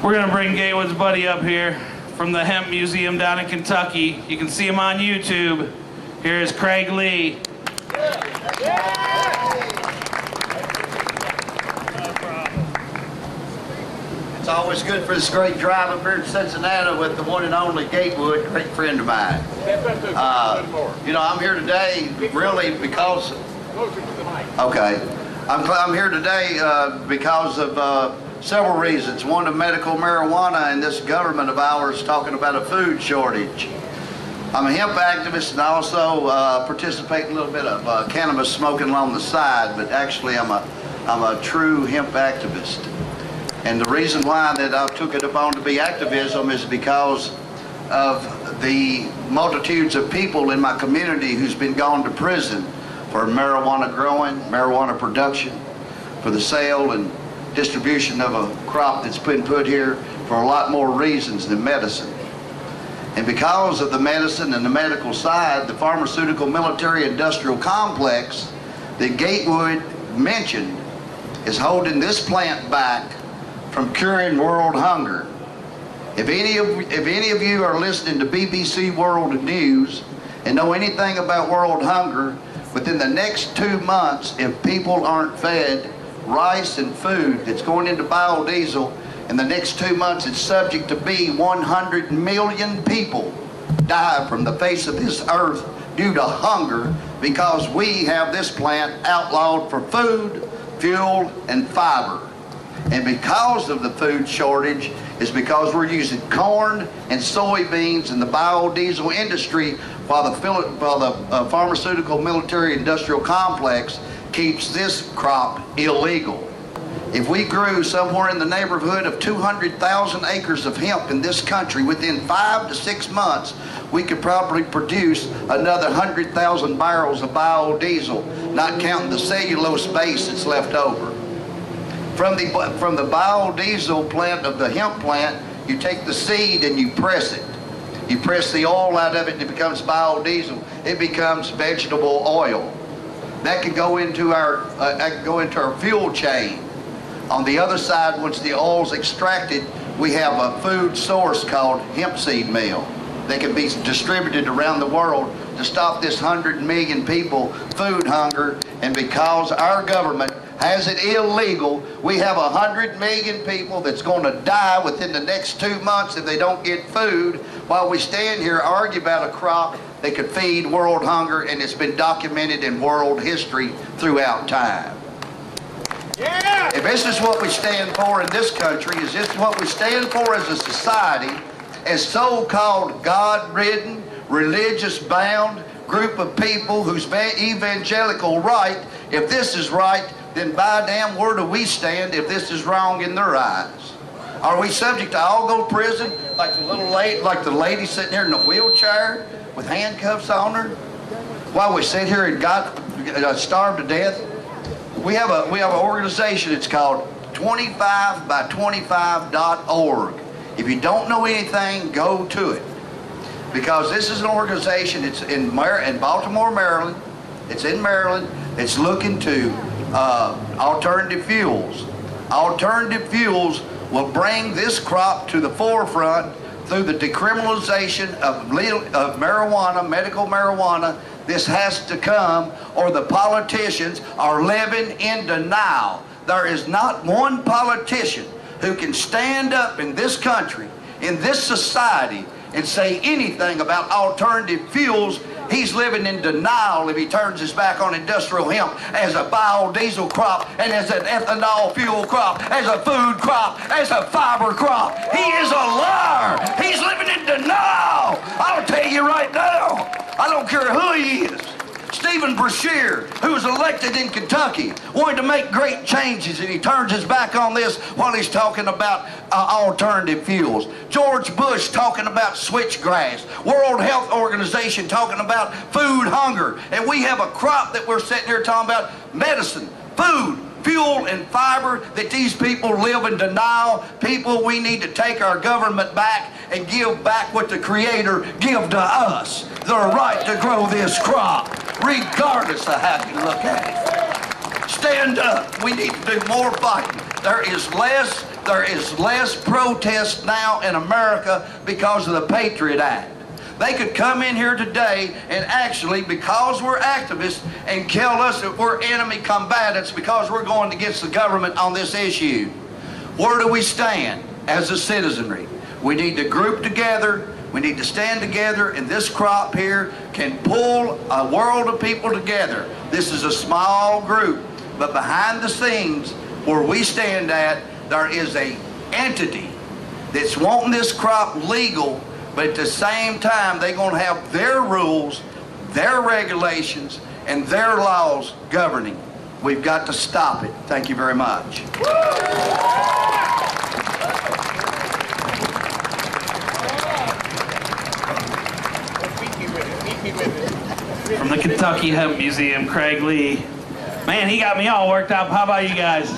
We're gonna bring Gatewood's buddy up here from the Hemp Museum down in Kentucky. You can see him on YouTube. Here is Craig Lee. It's always good for this great drive up here in Cincinnati with the one and only Gatewood, great friend of mine. I'm here today really because, I'm here today because of several reasons. One, of medical marijuana and this government of ours talking about a food shortage. I'm a hemp activist and I also participate in a little bit of cannabis smoking along the side, but actually I'm a true hemp activist. And the reason why that I took it upon to be activism is because of the multitudes of people in my community who's been gone to prison for marijuana growing, marijuana production, for the sale and distribution of a crop that's been put here for a lot more reasons than medicine. And because of the medicine and the medical side, the pharmaceutical military industrial complex that Gatewood mentioned is holding this plant back from curing world hunger. If any of you are listening to BBC World News and know anything about world hunger, within the next 2 months, if people aren't fed rice and food that's going into biodiesel, in the next 2 months it's subject to be 100 million people die from the face of this earth due to hunger because we have this plant outlawed for food, fuel, and fiber. And because of the food shortage is because we're using corn and soybeans in the biodiesel industry while the pharmaceutical military industrial complex keeps this crop illegal. If we grew somewhere in the neighborhood of 200,000 acres of hemp in this country, within 5 to 6 months, we could probably produce another 100,000 barrels of biodiesel, not counting the cellulose base that's left over. From the biodiesel plant of the hemp plant, you take the seed and you press it. You press the oil out of it and it becomes biodiesel. It becomes vegetable oil. That can go into our fuel chain. On the other side, once the oil's extracted, we have a food source called hemp seed meal. They can be distributed around the world to stop this 100 million people food hunger. And because our government has it illegal, we have 100 million people that's going to die within the next 2 months if they don't get food, while we stand here argue about a crop that could feed world hunger, and it's been documented in world history throughout time. Yeah. If this is what we stand for in this country, is this what we stand for as a society, as so-called God-ridden, religious-bound group of people who's evangelical right, if this is right, then by damn where do we stand if this is wrong in their eyes? Are we subject to all go to prison like the lady sitting here in the wheelchair with handcuffs on her while we sit here and got starved to death? We have an organization. It's called 25by25.org. If you don't know anything, go to it, because this is an organization. It's in Baltimore, Maryland. It's in Maryland. It's looking to alternative fuels. Alternative fuels will bring this crop to the forefront through the decriminalization of marijuana, medical marijuana. This has to come, or the politicians are living in denial. There is not one politician who can stand up in this country, in this society, and say anything about alternative fuels. He's living in denial if he turns his back on industrial hemp as a biodiesel crop, and as an ethanol fuel crop, as a food crop, as a fiber crop. He is a liar. He's living in denial. I'll tell you right now, I don't care who he is. Stephen Brashear, who was elected in Kentucky, wanted to make great changes, and he turns his back on this while he's talking about alternative fuels. George Bush talking about switchgrass. World Health Organization talking about food hunger. And we have a crop that we're sitting here talking about medicine, food, fuel, and fiber, that these people live in denial. People, we need to take our government back and give back what the Creator gave to us, the right to grow this crop, regardless of how you look at it. Stand up. We need to do more fighting. There is less there is less protest now in America because of the Patriot Act. They could come in here today and actually, because we're activists, and kill us if we're enemy combatants because we're going against the government on this issue. Where do we stand as a citizenry? We need to group together. We need to stand together, and this crop here can pull a world of people together. This is a small group, but behind the scenes where we stand at, there is a entity that's wanting this crop legal, but at the same time, they're going to have their rules, their regulations, and their laws governing. We've got to stop it. Thank you very much. From the Kentucky Hemp Museum, Craig Lee. Man, he got me all worked up. How about you guys?